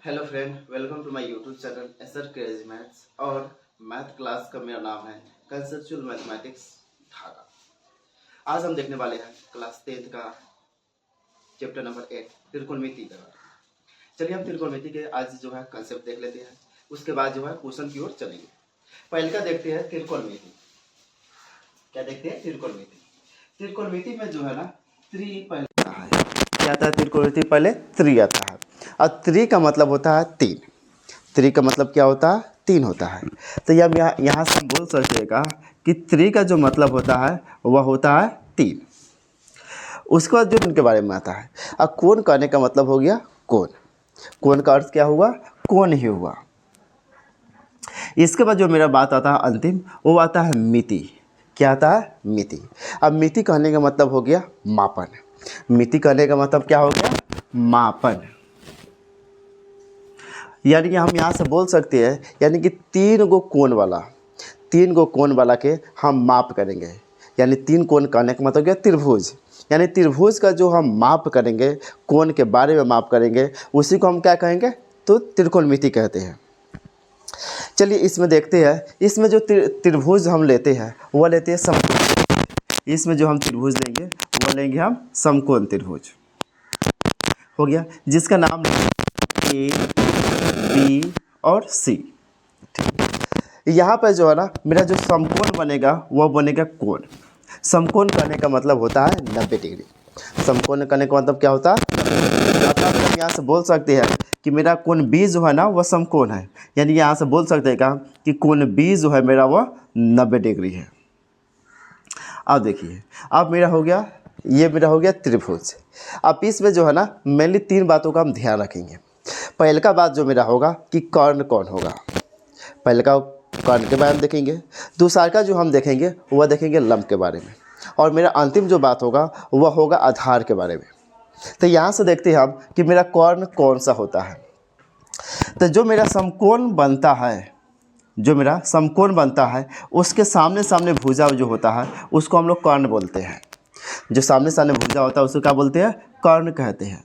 Hello friend, welcome to my YouTube channel SR crazy maths. और math class का मेरा नाम है कंसेप्चुअल मैथमेटिक्स धागा। आज हम देखने वाले हैं क्लास 10th का चैप्टर नंबर 8 त्रिकोणमिति का। चलिए हम त्रिकोणमिति के आज जो है कंसेप्ट देख लेते हैं, उसके बाद जो है क्वेश्चन की ओर चलेंगे। पहले का देखते हैं त्रिकोणमिति। क्या देखते हैं? त्रिकोणमिति। त्रिकोणमिति में जो है ना त्रि पहले आता है। क्या आता है? त्रिकोणमिति पहले त्रि आता है और त्रि का मतलब होता है तीन। त्रि का मतलब क्या होता है? तीन होता है। तो हम यहाँ से बोल सकते हैं कि त्रि का जो मतलब होता है वह होता है तीन। उसके बाद जो उनके बारे में आता है, अब कोण कहने का मतलब हो गया कोण। कोण का अर्थ क्या हुआ? कोण ही हुआ। इसके बाद जो मेरा बात आता है अंतिम, वो आता है मिति। क्या आता है? मिति। अब मिति कहने का मतलब हो गया मापन। मिति कहने का मतलब क्या हो गया? मापन। यानी कि हम यहाँ से बोल सकते हैं, यानी कि तीन गो कोण वाला के हम माप करेंगे। यानी तीन कोण कहने का मतलब हो गया त्रिभुज। यानी त्रिभुज का जो हम माप करेंगे, कोण के बारे में माप करेंगे, उसी को हम क्या कहेंगे? तो त्रिकोणमिति कहते हैं। चलिए इसमें देखते हैं, इसमें जो त्रिभुज हम लेते हैं वह लेते हैं समकोण। इसमें जो हम त्रिभुज लेंगे वह लेंगे हम समकोण त्रिभुज। हो गया, जिसका नाम ए बी और सी। यहाँ पर जो है ना मेरा जो समकोण बनेगा वह बनेगा कोण। समकोण करने का मतलब होता है 90 डिग्री। समकोण करने का मतलब क्या होता है? मतलब हम यहाँ से बोल सकते हैं कि मेरा कोण बी जो है ना वह समकोण है। यानी यहाँ से बोल सकते हैं कि कोण बी जो है मेरा वह 90 डिग्री है। अब देखिए, अब मेरा हो गया, ये मेरा हो गया त्रिभुज। अब इसमें जो है ना मेनली तीन बातों का हम ध्यान रखेंगे। पहले का बात जो मेरा होगा कि कर्ण कौन होगा। पहले का कर्ण के बारे में देखेंगे। दूसरा का जो हम देखेंगे वह देखेंगे लंब के बारे में। और मेरा अंतिम जो बात होगा वह होगा आधार के बारे में। तो यहाँ से देखते हैं हम कि मेरा कर्ण कौन सा होता है। तो जो मेरा समकोण बनता है, उसके सामने सामने भुजा जो होता है उसको हम लोग कर्ण बोलते हैं। जो सामने सामने भुजा होता है उसको क्या बोलते हैं? कर्ण कहते हैं।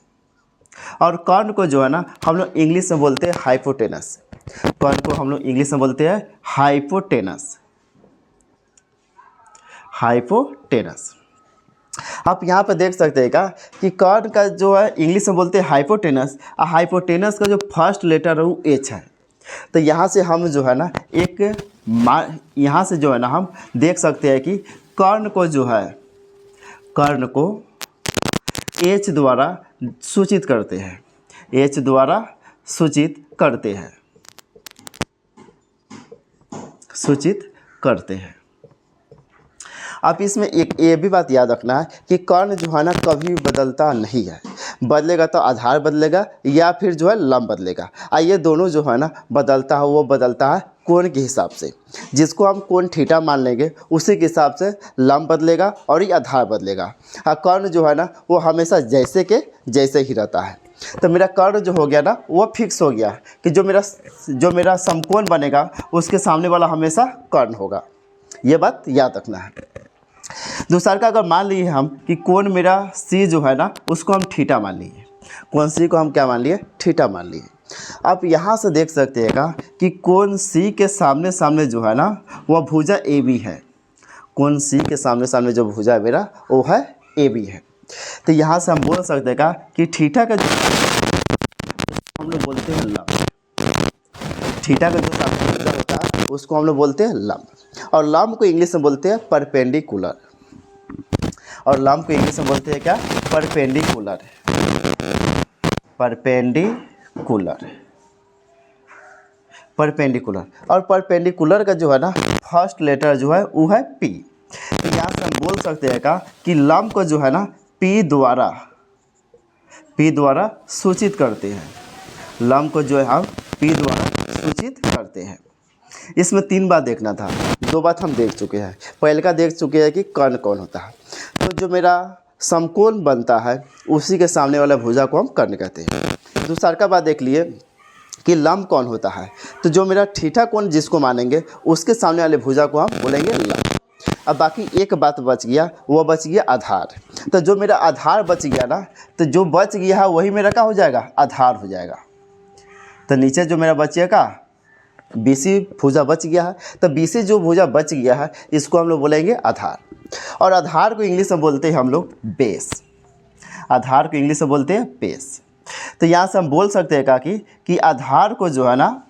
और कर्ण को जो है ना हम लोग इंग्लिश में बोलते हैं हाइपोटेनस। कर्ण को हम लोग इंग्लिश में बोलते हैं हाइपोटेनस। हाइपोटेनस। आप यहाँ पर देख सकते हैं कि कर्ण का जो है इंग्लिश में बोलते हैं हाइपोटेनस, और हाइपोटेनस का जो फर्स्ट लेटर है वो एच है। तो यहाँ से हम जो है ना यहाँ से जो है ना हम देख सकते हैं कि कर्ण को एच द्वारा सूचित करते हैं। एच द्वारा सूचित करते हैं। अब इसमें एक ये भी बात याद रखना है कि कर्ण जो है ना कभी बदलता नहीं है। बदलेगा तो आधार बदलेगा या फिर जो है लंब बदलेगा। और ये दोनों जो है ना बदलता है, वो बदलता है कोण के हिसाब से। जिसको हम कोण थीटा मान लेंगे उसी के हिसाब से लंब बदलेगा और ये आधार बदलेगा। और कर्ण जो है ना वो हमेशा जैसे के जैसे ही रहता है। तो मेरा कर्ण जो हो गया ना वो फिक्स हो गया कि जो मेरा समकोण बनेगा उसके सामने वाला हमेशा कर्ण होगा। ये बात याद रखना है। दूसरा का अगर मान लिए हम कि कोण मेरा सी जो है ना उसको हम थीटा मान लिए। कोण सी को हम क्या मान लिए? थीटा मान लिए। आप यहाँ से देख सकते हैं कि कोण सी के सामने सामने जो है ना वह भुजा ए बी है। कोण सी के सामने सामने जो भुजा है मेरा वो है ए बी है। तो यहाँ से हम बोल सकते हैं कि थीटा का जो हम लोग बोलते हैं लंब। थीटा का जो सामने भुजा होता है उसको हम लोग बोलते हैं लंब। और लंब को इंग्लिश में बोलते हैं परपेंडिकुलर। और लंब को इंग्लिश में बोलते हैं क्या? परपेंडिकुलर। और परपेंडिकुलर का जो है ना फर्स्ट लेटर जो है वो है पी। तो यहाँ से हम बोल सकते हैं कि लंब को जो है ना पी द्वारा सूचित करते हैं। लंब को जो है हम पी द्वारा सूचित करते हैं। इसमें तीन बात देखना था, दो बात हम देख चुके हैं। पहले का देख चुके हैं कि कर्ण कौन होता है। तो जो मेरा समकोण बनता है उसी के सामने वाला भुजा को हम कर्ण कहते हैं। दूसरा का बात देख लिए कि लंब कौन होता है। तो जो मेरा थीटा कोण जिसको मानेंगे उसके सामने वाले भुजा को हम बोलेंगे लंब। अब बाकी एक बात बच गया, वो बच गया आधार। तो जो मेरा आधार बच गया ना, तो जो बच गया है वही मेरा क्या हो जाएगा? आधार हो जाएगा। तो नीचे जो मेरा बचेगा BC भुजा बच गया है, तो BC जो भुजा बच गया है इसको हम लोग बोलेंगे आधार। और आधार को इंग्लिश में बोलते हैं हम लोग बेस। आधार को इंग्लिश में बोलते हैं बेस। तो यहाँ से हम बोल सकते हैं कि आधार को जो है ना,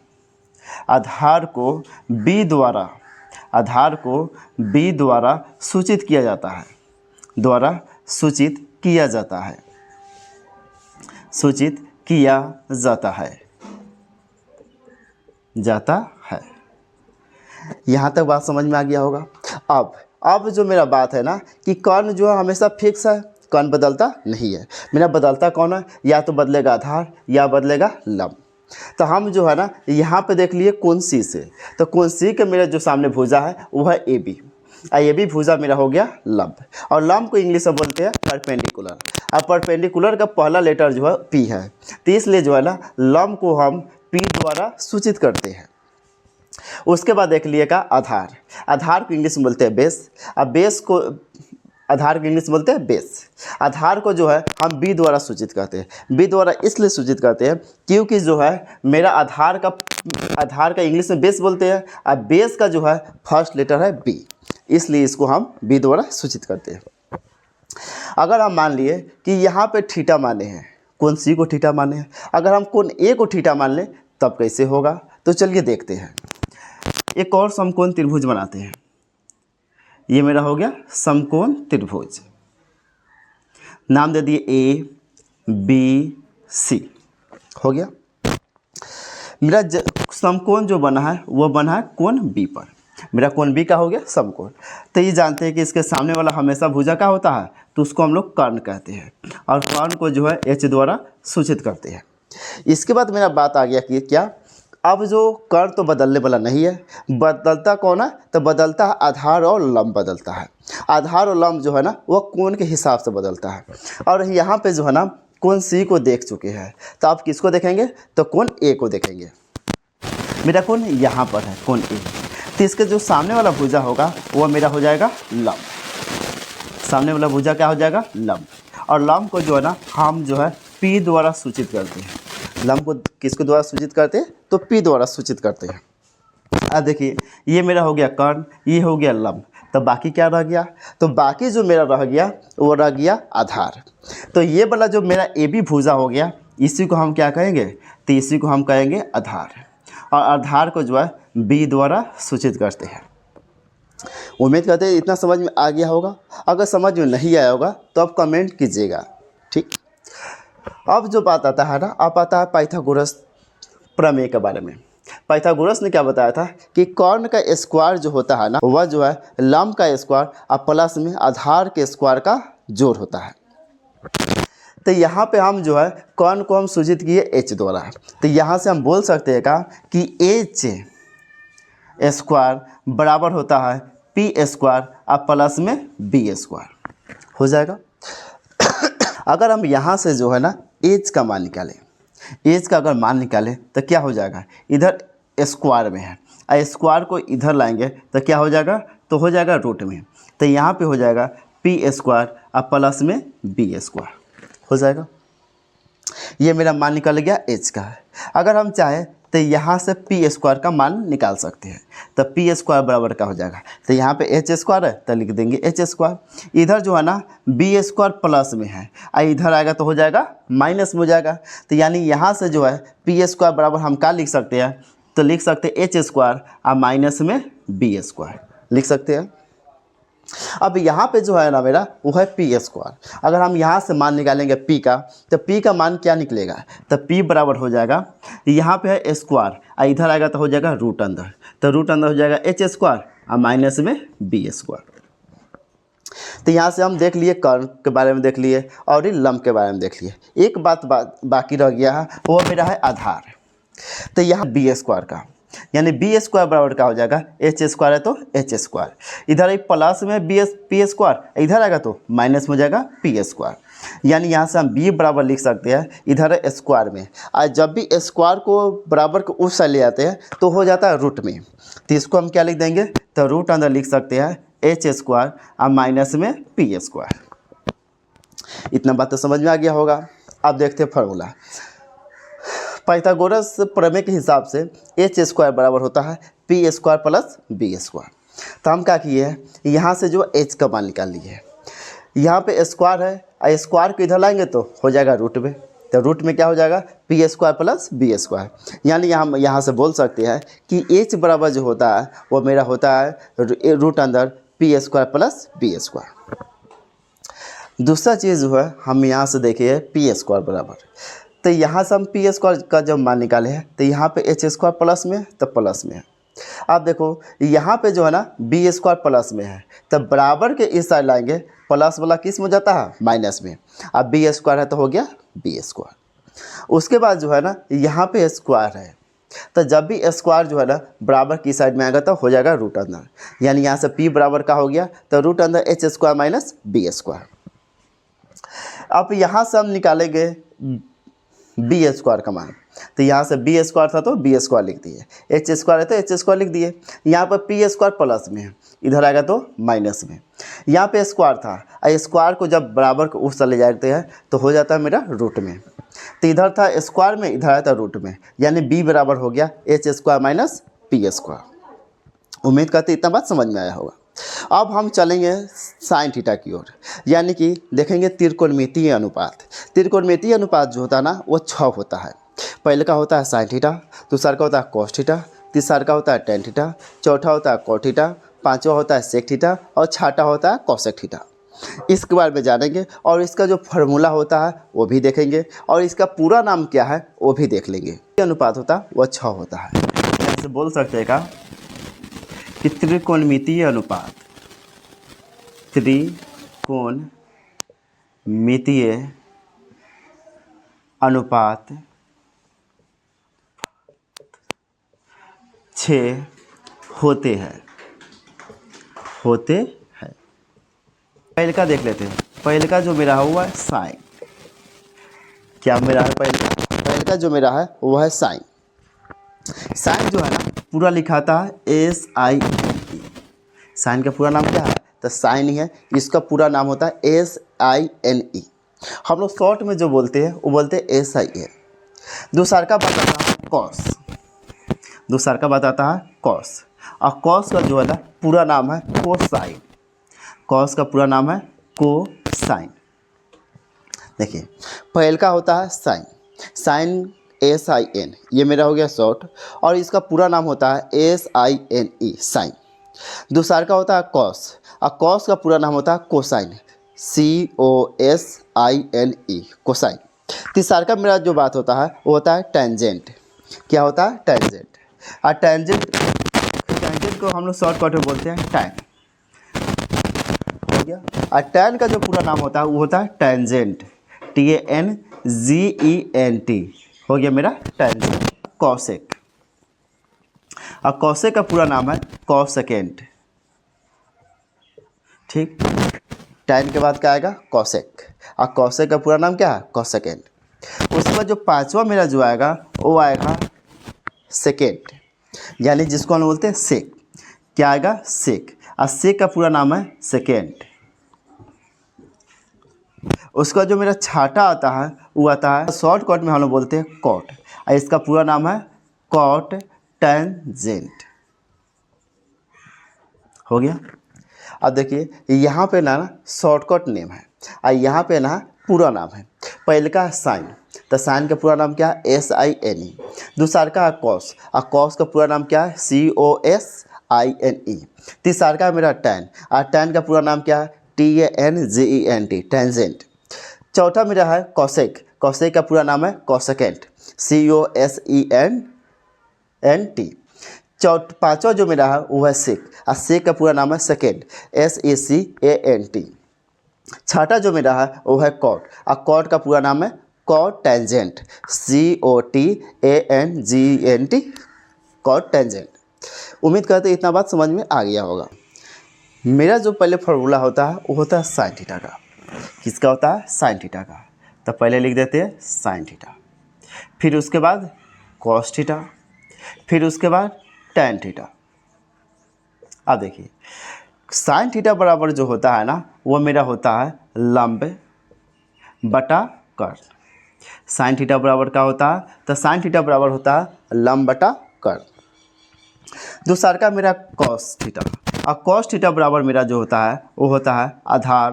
आधार को B द्वारा सूचित किया जाता है, सूचित किया जाता है। यहाँ तक बात समझ में आ गया होगा। अब जो मेरा बात है ना कि कर्ण जो है हमेशा फिक्स है, कर्ण बदलता नहीं है। मेरा बदलता कौन है, या तो बदलेगा आधार या बदलेगा लंब। तो हम जो है ना यहाँ पे देख लिए कोण C से, तो कोण C के मेरे जो सामने भुजा है वो है AB। AB भुजा मेरा हो गया लंब, और लंब को इंग्लिश में बोलते हैं परपेंडिकुलर। अब परपेंडिकुलर का पहला लेटर जो है P है, तो इसलिए जो है ना लंब को हम P द्वारा सूचित करते हैं। उसके बाद देख लिएगा आधार। आधार को इंग्लिश में बोलते हैं बेस। अब बेस को आधार को इंग्लिश में बोलते हैं बेस। आधार को जो है हम B द्वारा सूचित करते हैं। B द्वारा इसलिए सूचित करते हैं क्योंकि जो है मेरा आधार का इंग्लिश में बेस बोलते हैं, और बेस का जो है फर्स्ट लेटर है B, इसलिए इसको हम B द्वारा सूचित करते हैं। अगर हम मान लिए कि यहाँ पे थीटा माने हैं, कोण C को थीटा माने हैं, अगर हम कोण A को थीटा मान लें तब कैसे होगा, तो चलिए देखते हैं। एक और समकोण त्रिभुज बनाते हैं। ये मेरा हो गया समकोण त्रिभुज, नाम दे दिए ABC, हो गया। मेरा समकोण जो बना है वो बना है कोण B पर। मेरा कोण B का हो गया समकोण। तो ये जानते हैं कि इसके सामने वाला हमेशा भुजा का होता है, तो उसको हम लोग कर्ण कहते हैं, और कर्ण को जो है H द्वारा सूचित करते हैं। इसके बाद मेरा बात आ गया कि क्या, अब जो कर्ण तो बदलने वाला नहीं है, बदलता कौन है, तो बदलता है आधार और लंब बदलता है। आधार और लंब जो है ना वो कोण के हिसाब से बदलता है। और यहाँ पे जो है ना कोण C को देख चुके हैं, तो आप किसको देखेंगे, तो कोण A को देखेंगे। मेरा कोण यहाँ पर है कोण A, तो इसके जो सामने वाला भुजा होगा वो मेरा हो जाएगा लंब। सामने वाला भुजा क्या हो जाएगा, लंब। और लंब को जो है ना हम जो है P द्वारा सूचित करते हैं। लंब को किसके द्वारा सूचित करते हैं, तो P द्वारा सूचित करते हैं। अब देखिए ये मेरा हो गया कर्ण, ये हो गया लंब, तो बाकी क्या रह गया, तो बाकी जो मेरा रह गया वो रह गया आधार। तो ये वाला जो मेरा AB भुजा हो गया, इसी को हम क्या कहेंगे, तो इसी को हम कहेंगे आधार। और आधार को जो है B द्वारा सूचित करते हैं। उम्मीद करते हैं इतना समझ में आ गया होगा। अगर समझ में नहीं आया होगा तो आप कमेंट कीजिएगा, ठीक। अब जो बात आता है ना, अब आता है पाइथागोरस प्रमेय के बारे में। पाइथागोरस ने क्या बताया था कि कर्ण का स्क्वायर जो होता है ना, वह जो है लंब का स्क्वायर और प्लस में आधार के स्क्वायर का जोड़ होता है। तो यहाँ पे हम जो है कर्ण को हम सूचित किए H द्वारा। तो यहाँ से हम बोल सकते हैं कि H स्क्वायर बराबर होता है P स्क्वायर और प्लस में B स्क्वायर, हो जाएगा। अगर हम यहाँ से जो है ना H का मान निकालें, H का अगर मान निकालें तो क्या हो जाएगा, इधर स्क्वायर में है और स्क्वायर को इधर लाएंगे तो क्या हो जाएगा, तो हो जाएगा रूट में। तो यहाँ पे हो जाएगा P स्क्वायर और प्लस में B स्क्वायर, हो जाएगा। ये मेरा मान निकल गया H का है। अगर हम चाहें तो यहाँ से P स्क्वायर का मान निकाल सकते हैं। तो P स्क्वायर बराबर का हो जाएगा, तो यहाँ पे H स्क्वायर है तो लिख देंगे H स्क्वायर। इधर जो है ना B स्क्वायर प्लस में है और इधर आएगा तो हो जाएगा माइनस में हो जाएगा। तो यानी यहाँ से जो है P स्क्वायर बराबर हम क्या लिख सकते हैं, तो लिख सकते हैं H स्क्वायर और माइनस में B स्क्वायर लिख सकते हैं। अब यहाँ पे जो है ना मेरा वो है P स्क्वायर। अगर हम यहाँ से मान निकालेंगे P का, तो P का मान क्या निकलेगा, तो P बराबर हो जाएगा, यहाँ पे है स्क्वायर और इधर आएगा तो हो जाएगा रूट अंदर, तो रूट अंदर हो जाएगा H स्क्वायर और माइनस में B स्क्वायर। तो यहाँ से हम देख लिए कर्ण के बारे में, देख लिए और ये लंब के बारे में देख लिए। एक बात बाकी रह गया है, वो मेरा है आधार। तो यहाँ B स्क्वायर का यानी B स्क्वायर बराबर का हो जाएगा, H स्क्वायर है तो H स्क्वायर, इधर एक प्लस में P स्क्वायर, इधर आएगा तो माइनस में हो जाएगा P स्क्वायर। यानी यहाँ से हम B बराबर लिख सकते हैं, इधर है स्क्वायर में, और जब भी स्क्वायर को बराबर को उस साइड ले आते हैं तो हो जाता है रूट में। तो इसको हम क्या लिख देंगे, तो रूट अंदर लिख सकते हैं H स्क्वायर और माइनस में P स्क्वायर। इतना बात तो समझ में आ गया होगा। अब देखते हैं फार्मूला। पाइथागोरस प्रमेय के हिसाब से एच स्क्वायर बराबर होता है P square plus B square. तो हम क्या किए हैं, यहाँ से जो एच का मान निकाल लिए है, यहाँ पे स्क्वायर है और स्क्वायर को इधर लाएंगे तो हो जाएगा रूट में, तो रूट में क्या हो जाएगा P square plus B square. यानी हम यहाँ से बोल सकते हैं कि एच बराबर जो होता है वो मेरा होता है रूट अंदर P square plus B square. दूसरा चीज़ जो है हम यहाँ से देखिए पी स्क्वायर बराबर, तो यहाँ से हम पी स्क्वायर का जब मान निकाले हैं तो यहाँ पे एच स्क्वायर प्लस में है तो प्लस में है। आप देखो यहाँ पे जो है ना बी स्क्वायर प्लस में है, तब बराबर के इस साइड लाएंगे प्लस वाला किस में हो जाता है माइनस में। अब बी स्क्वायर है तो हो गया बी स्क्वायर। उसके बाद जो है ना यहाँ पे स्क्वायर है, तो जब भी स्क्वायर जो है ना बराबर की साइड में आएगा तो हो जाएगा रूट अंदर, यानी यहाँ से पी बराबर का हो गया तो रूट अंदर H square minus B square. अब यहाँ से हम निकालेंगे बी स्क्वायर का मान, तो यहाँ से बी स्क्वायर था तो बी स्क्वायर लिख दिए, एच स्क्वायर है तो एच स्क्वायर लिख दिए। यहाँ पर पी स्क्वायर प्लस में है, इधर आएगा तो माइनस में। यहाँ पे स्क्वायर था और स्क्वायर को जब बराबर को उस ले जाते हैं तो हो जाता है मेरा रूट में, तो इधर था स्क्वायर में, इधर आया था रूट में, यानी बी बराबर हो गया H square minus P square. उम्मीद करते इतना बात समझ में आया होगा। अब हम चलेंगे साइन थीटा की ओर, यानी कि देखेंगे त्रिकोणमितीय अनुपात। त्रिकोणमितीय अनुपात जो होता है ना वो 6 होता है। पहले का होता है साइन थीटा, दूसरा का होता है कॉस थीटा, तीसरा का होता है टेन थीटा, चौथा होता है कॉट थीटा, पांचवा होता है सेक थीटा और छठा होता है कोसेक थीटा। इसके बारे में जानेंगे और इसका जो फार्मूला होता है वो भी देखेंगे और इसका पूरा नाम क्या है वो भी देख लेंगे। अनुपात होता है वो 6 होता है। ऐसे बोल सकते हैं का कि त्रिकोणमितीय अनुपात, त्रिकोणमितीय अनुपात 6 होते हैं। पहले का देख लेते हैं। पहले का जो मेरा हुआ है साइन, क्या मेरा है पहले का जो मेरा है वो है साइन। साइन जो है ना पूरा लिखाता है SINE। साइन का पूरा नाम क्या है तो साइन ही है, इसका पूरा नाम होता है SINE। हम लोग शॉर्ट में जो बोलते हैं वो बोलते हैं SIN। दूसरा का बताता है कॉस, दूसरा का बताता है कॉस, और कॉस का जो है ना पूरा नाम है कोसाइन। कॉस का पूरा नाम है कोसाइन। देखिए पहले का होता है साइन, साइन SIN, ये मेरा हो गया शॉर्ट, और इसका पूरा नाम होता है SINE साइन। दूसरा का होता है कॉस, और कॉस का पूरा नाम होता है कोसाइन, COSINE कोसाइन। तीसरा का मेरा जो बात होता है वो होता है टेंजेंट। क्या होता है टेंजेंट, और टेंजेंट को हम लोग शॉर्टकट में बोलते हैं टैन, हो गया। और टैन का जो पूरा नाम होता है वो होता है टेंजेंट, TANGENT, हो गया मेरा टेंजेंट। कॉसेक, और कॉसेक का पूरा नाम है कॉसेकेंट, ठीक। टैन के बाद क्या आएगा कॉसेक, और कॉसेक का पूरा नाम क्या है कॉसेकेंट। उसके बाद जो पांचवा मेरा जो आएगा वो आएगा सेकेंड, यानी जिसको हम बोलते हैं सेक। क्या आएगा सेक, और सेक का पूरा नाम है सेकेंड। उसका जो मेरा छठा आता है वो आता है शॉर्टकट में हम लोग बोलते हैं कॉट, और इसका पूरा नाम है कॉट टेंजेंट, हो गया। अब देखिए यहाँ पे ना शॉर्टकट नेम है और यहाँ पे ना पूरा नाम है। पहले का साइन, तो साइन का पूरा नाम क्या है SINE। दूसरा का है कॉस, और कॉस का पूरा नाम क्या है COSINE। तीसरा का मेरा टैन, और टैन का पूरा नाम क्या है TANGENT टेंजेंट। चौथा मेरा है कॉसेक, कॉसेक का पूरा नाम है कॉसेकेंट, COSENT। पांचवा जो मेरा है वो है सेक, और सेक का पूरा नाम है सेकेंड, SECANT। छठा जो मेरा है वो है कॉट, और कॉट का पूरा नाम है cot tangent, COTANGENT, cot tangent. उम्मीद करते इतना बात समझ में आ गया होगा। मेरा जो पहले फार्मूला होता है वो होता है साइन थीटा का। किसका होता है साइन थीटा का, तो पहले लिख देते हैं साइन थीटा, फिर उसके बाद कॉस थीटा, फिर उसके बाद टैन थीटा। अब देखिए साइन थीटा बराबर जो होता है ना वो मेरा होता है लंब बटा कर्ल। साइन थीटा बराबर क्या होता है, तो साइन थीटा बराबर होता है लंब बटा कर्ण। दूसरा का मेरा कॉस थीटा, और कॉस थीटा बराबर मेरा जो होता है वो होता है आधार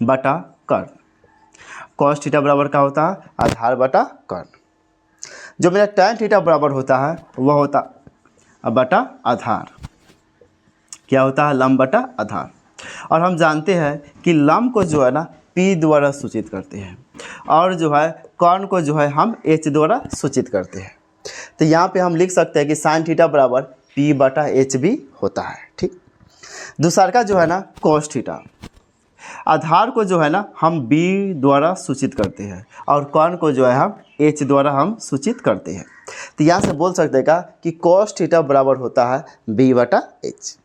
बटा कर्ण। कॉस थीटा बराबर क्या होता है, आधार बटा कर्ण। जो मेरा टैन थीटा बराबर होता है वह होता बटा आधार, क्या होता है, लंब बटा आधार। और हम जानते हैं कि लंब को जो है ना P द्वारा सूचित करते हैं, और जो है कर्ण को जो है हम H द्वारा सूचित करते हैं। तो यहाँ पे हम लिख सकते हैं कि साइन थीटा बराबर P बटा H भी होता है। ठीक। दूसरा का जो है ना कॉस थीटा, आधार को जो है ना हम B द्वारा सूचित करते हैं, और कर्ण को जो है हम H द्वारा हम सूचित करते हैं। तो यहाँ से बोल सकते हैं का कि कॉस थीटा बराबर होता है B बटा H।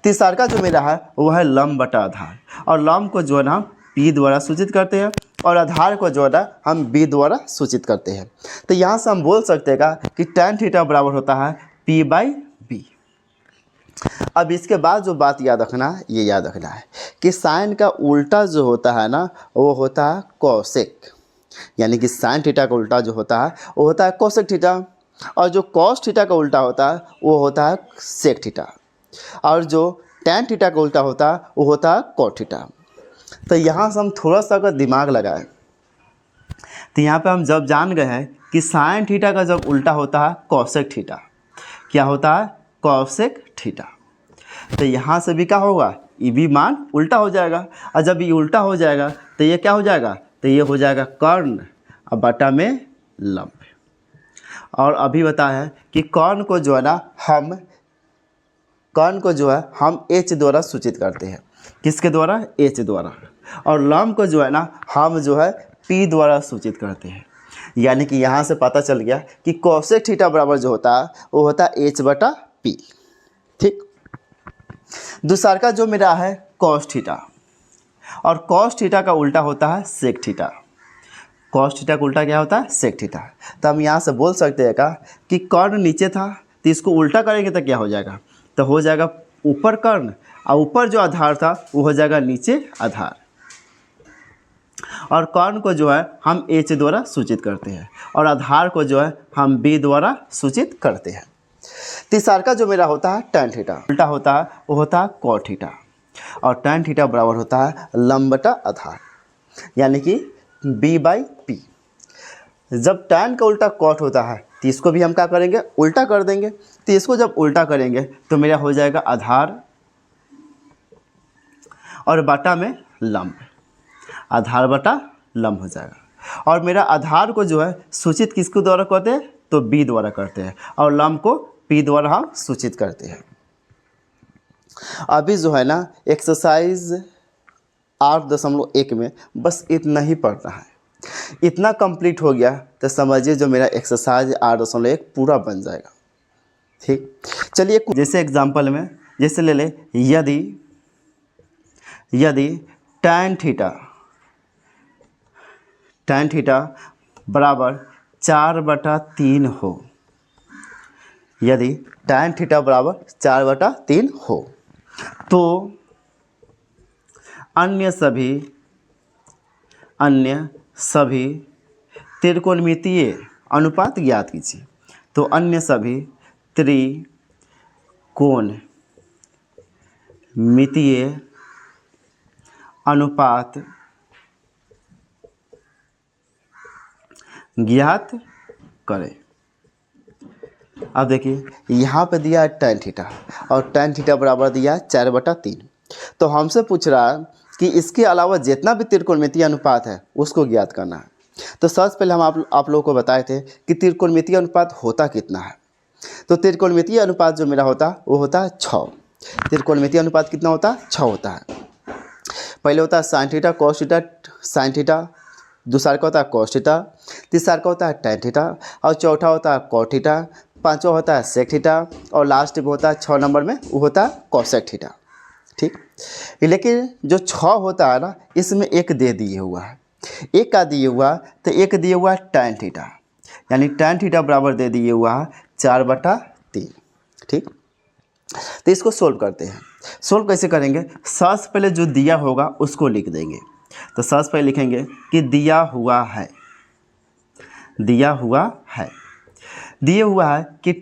तीसरा का जो मेरा है वह है लंब बटा आधार, और लंब को जो है ना हम P द्वारा सूचित करते हैं, और आधार को जो है ना हम B द्वारा सूचित करते हैं। तो यहाँ से हम बोल सकते हैं का कि टैन थीटा बराबर होता है P बाई B। अब इसके बाद जो बात याद रखना है, ये याद रखना है कि साइन का उल्टा जो होता है ना वो होता है कोसेक, यानी कि साइन थीटा का उल्टा जो होता है वो होता है कोसेक थीटा, और जो कॉस थीटा का उल्टा होता है वो होता है सेक थीटा, और जो टैन थीटा का उल्टा होता है वो होता है कॉट थीटा। तो यहाँ से हम थोड़ा सा अगर दिमाग लगाएं तो यहाँ पे हम जब जान गए हैं कि साइन थीटा का जब उल्टा होता है कोसेक थीटा, क्या होता है, कोसेक थीटा। तो यहाँ से भी क्या होगा, ये भी मान उल्टा हो जाएगा, और जब ये उल्टा हो जाएगा तो ये क्या हो जाएगा, तो ये हो जाएगा कर्ण और बटा में लंब। और अभी बताया है कि कर्ण को जो है ना हम H द्वारा सूचित करते हैं, किसके द्वारा, H द्वारा, और लंब को जो है ना हम जो है P द्वारा सूचित करते हैं। यानी कि यहाँ से पता चल गया कि कोसेक थीटा बराबर जो होता है वो होता है H बटा P। ठीक। दूसरा का जो मेरा है कॉस थीटा, और कॉस थीटा का उल्टा होता है सेक थीटा। कॉस थीटा का उल्टा क्या होता है, सेक थीटा। तो हम यहाँ से बोल सकते हैं का कि कर्ण नीचे था तो इसको उल्टा करेंगे तो क्या हो जाएगा, तो हो जाएगा ऊपर कर्ण, और ऊपर जो आधार था वो हो जाएगा नीचे आधार, और कर्ण को जो है हम H द्वारा सूचित करते हैं, और आधार को जो है हम B द्वारा सूचित करते हैं। तीसरा का जो मेरा होता है टैन थीटा, उल्टा होता है वो होता है कॉट थीटा, और टैन थीटा बराबर होता है लंब बटा आधार, यानी कि B बाई P। जब टैन का उल्टा कॉट होता है तो इसको भी हम क्या करेंगे, उल्टा कर देंगे। तो इसको जब उल्टा करेंगे तो मेरा हो जाएगा आधार और बटा में लंब, आधार बटा लंब हो जाएगा। और मेरा आधार को जो है सूचित किसके द्वारा करते हैं, तो B द्वारा करते हैं, और लंब को P द्वारा हम सूचित करते हैं। अभी जो है ना एक्सरसाइज 8.1 में बस इतना ही पढ़ना है, इतना कंप्लीट हो गया तो समझिए जो मेरा एक्सरसाइज 8.1 पूरा बन जाएगा। ठीक। चलिए जैसे एग्जांपल में जैसे ले ले, यदि टैन थीटा बराबर 4/3 हो, यदि टैन थीटा बराबर 4/3 हो तो अन्य सभी त्रिकोणमितीय अनुपात ज्ञात कीजिए। तो अन्य सभी त्रिकोणमितीय अनुपात ज्ञात करें। अब देखिए यहाँ पे दिया है टैन थीटा, और टैन थीटा बराबर दिया है 4/3। तो हमसे पूछ रहा है कि इसके अलावा जितना भी त्रिकोणमितीय अनुपात है उसको ज्ञात करना है। तो सबसे पहले हम आप लोगों को बताए थे कि त्रिकोणमितीय अनुपात होता कितना है। तो त्रिकोणमितीय अनुपात जो मेरा होता है वो होता है 6। त्रिकोणमितीय अनुपात कितना होता है, 6 होता है। पहले होता है sine theta cos theta sine theta, दूसरा का होता है कॉस थीटा, तीसरा का होता है टैन थीटा, और चौथा होता है कॉट थीटा, पांचवा होता है सेक थीटा, और लास्ट में होता है 6 नंबर में वो होता है कोसेक थीटा। ठीक। लेकिन जो 6 होता है ना इसमें एक दे दिए हुआ है, एक का दिए हुआ तो एक दिए हुआ है टैन थीटा, यानी टैन थीटा बराबर दे दिए हुआ है 4/3। ठीक। तो इसको सोल्व करते हैं। सोल्व कैसे करेंगे, सबसे पहले जो दिया होगा उसको लिख देंगे, तो सबसे पहले लिखेंगे कि दिया हुआ है, दिया हुआ है, दिया हुआ है कि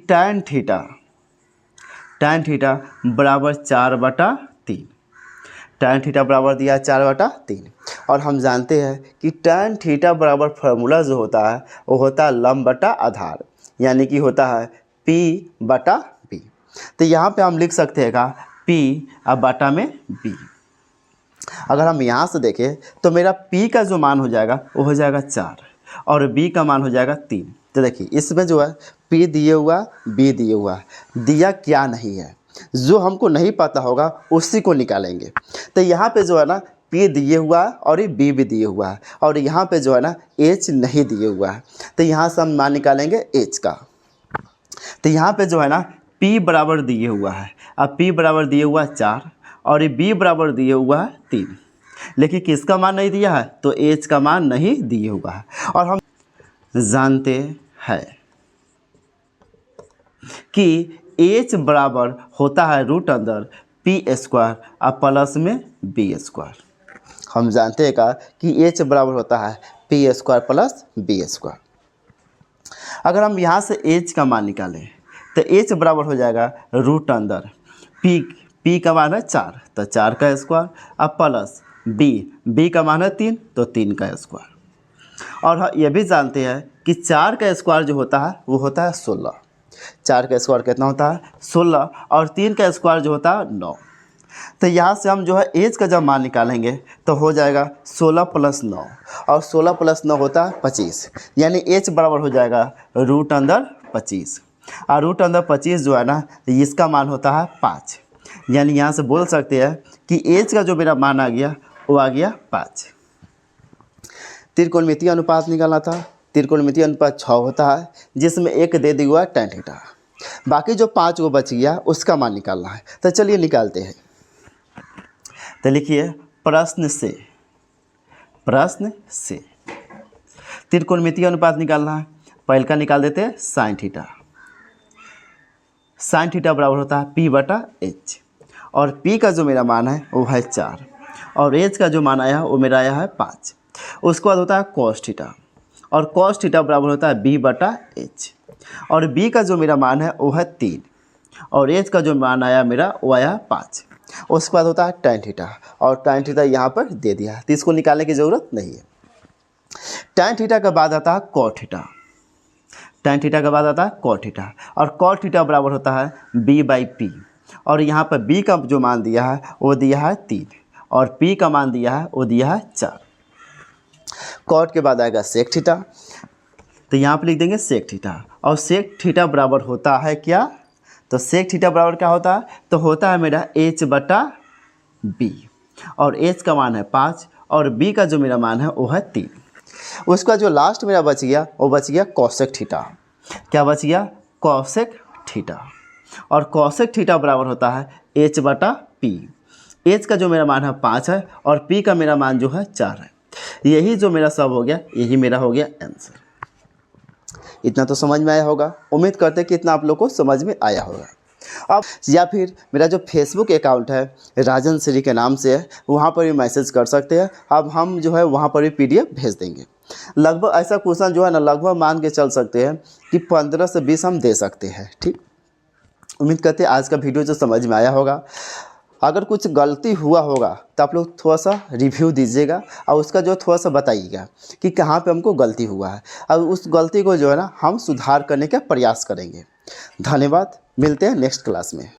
tan थीटा बराबर 4/3, tan थीटा बराबर दिया है 4/3। और हम जानते हैं कि tan थीटा बराबर फार्मूला जो होता है वो होता है लंब बटा आधार, यानी कि होता है P/B। तो यहाँ पे हम लिख सकते हैं का P अब बटा में B। अगर हम यहाँ से देखें तो मेरा P का जो मान हो जाएगा वो हो जाएगा 4 और B का मान हो जाएगा 3। तो देखिए इसमें जो है P दिए हुआ, B दिए हुआ, दिया क्या नहीं है, जो हमको नहीं पता होगा उसी को निकालेंगे। तो यहाँ पे जो है ना P दिए हुआ है और ये B भी दिए हुआ है, और यहाँ पे जो है ना H नहीं दिए हुआ है। तो यहाँ से हम मान निकालेंगे H का। तो यहाँ पे जो है ना P बराबर दिए हुआ है, अब P बराबर दिए हुआ है 4 और ये B बराबर दिए हुआ है 3, लेकिन किसका मान नहीं दिया है, तो H का मान नहीं दिए हुआ है। और हम जानते हैं कि H बराबर होता है √P² और प्लस में B²। हम जानते हैं का कि H बराबर होता है P² प्लस B²। अगर हम यहाँ से H का मान निकालें तो H बराबर हो जाएगा √P का मान है 4 तो 4 का स्क्वायर, अब प्लस B का मान है 3 तो 3 का स्क्वायर। और ये भी जानते हैं कि 4 का स्क्वायर जो होता है वो होता है 16। 4 का स्क्वायर कितना होता है 16, और 3 का स्क्वायर जो होता है 9। तो यहाँ से हम जो है H का जब मान निकालेंगे तो हो जाएगा 16 + 9, और 16 + 9 होता है 25, यानी H बराबर हो जाएगा √25। और √25 जो है ना इसका मान होता है 5, यानी यहाँ से बोल सकते हैं कि H का जो मेरा मान आ गया वो आ गया 5। त्रिकोणमितीय अनुपात निकालना था। त्रिकोणमितीय अनुपात 6 होता है, जिसमें एक दे दिया हुआ tan थीटा, बाकी जो 5 को बच गया उसका मान निकालना है। तो चलिए निकालते हैं। तो लिखिए प्रश्न से त्रिकोणमितीय अनुपात निकालना है। पहले का निकाल देते हैं sin थीटा। sin थीटा बराबर होता है P/H, और P का जो मेरा मान है वो है 4 और H का जो मान आया वो मेरा आया है 5। उसके बाद होता है cos थीटा, और cos थीटा बराबर होता है B/H, और B का जो मेरा मान है वो है 3 और H का जो मान आया मेरा वो आया 5। उसके बाद होता है tan थीटा, और tan थीटा यहाँ पर दे दिया है तो इसको निकालने की ज़रूरत नहीं है। tan थीटा के बाद आता है cot थीटा, tan थीटा के बाद आता है cot थीटा, और cot थीटा बराबर होता है B/P, और यहाँ पर B का जो मान दिया है वो दिया है 3 और P का मान दिया है वो दिया है 4। cot के बाद आएगा sec थीटा, तो यहाँ पर लिख देंगे sec थीटा, और sec थीटा बराबर होता है क्या, तो sec थीटा बराबर क्या होता है, तो होता है मेरा H/B, और H का मान है 5 और B का जो मेरा मान है वो है 3। उसका जो लास्ट मेरा बच गया वो बच गया cosec थीटा। क्या बच गया, cosec थीटा, और cosec थीटा बराबर होता है H/P। H का जो मेरा मान है 5 है और P का मेरा मान जो है 4 है। यही जो मेरा सब हो गया, यही मेरा हो गया आंसर। इतना तो समझ में आया होगा, उम्मीद करते हैं कि इतना आप लोग को समझ में आया होगा। अब या फिर मेरा जो फेसबुक अकाउंट है राजन श्री के नाम से है, वहाँ पर भी मैसेज कर सकते हैं। अब हम जो है वहाँ पर भी PDF भेज देंगे। लगभग ऐसा क्वेश्चन जो है ना लगभग मान के चल सकते हैं कि 15 से 20 हम दे सकते हैं। ठीक, उम्मीद करते हैं आज का वीडियो जो समझ में आया होगा। अगर कुछ गलती हुआ होगा तो आप लोग थोड़ा सा रिव्यू दीजिएगा और उसका जो थोड़ा सा बताइएगा कि कहाँ पे हमको गलती हुआ है, और उस गलती को जो है ना हम सुधार करने का प्रयास करेंगे। धन्यवाद, मिलते हैं नेक्स्ट क्लास में।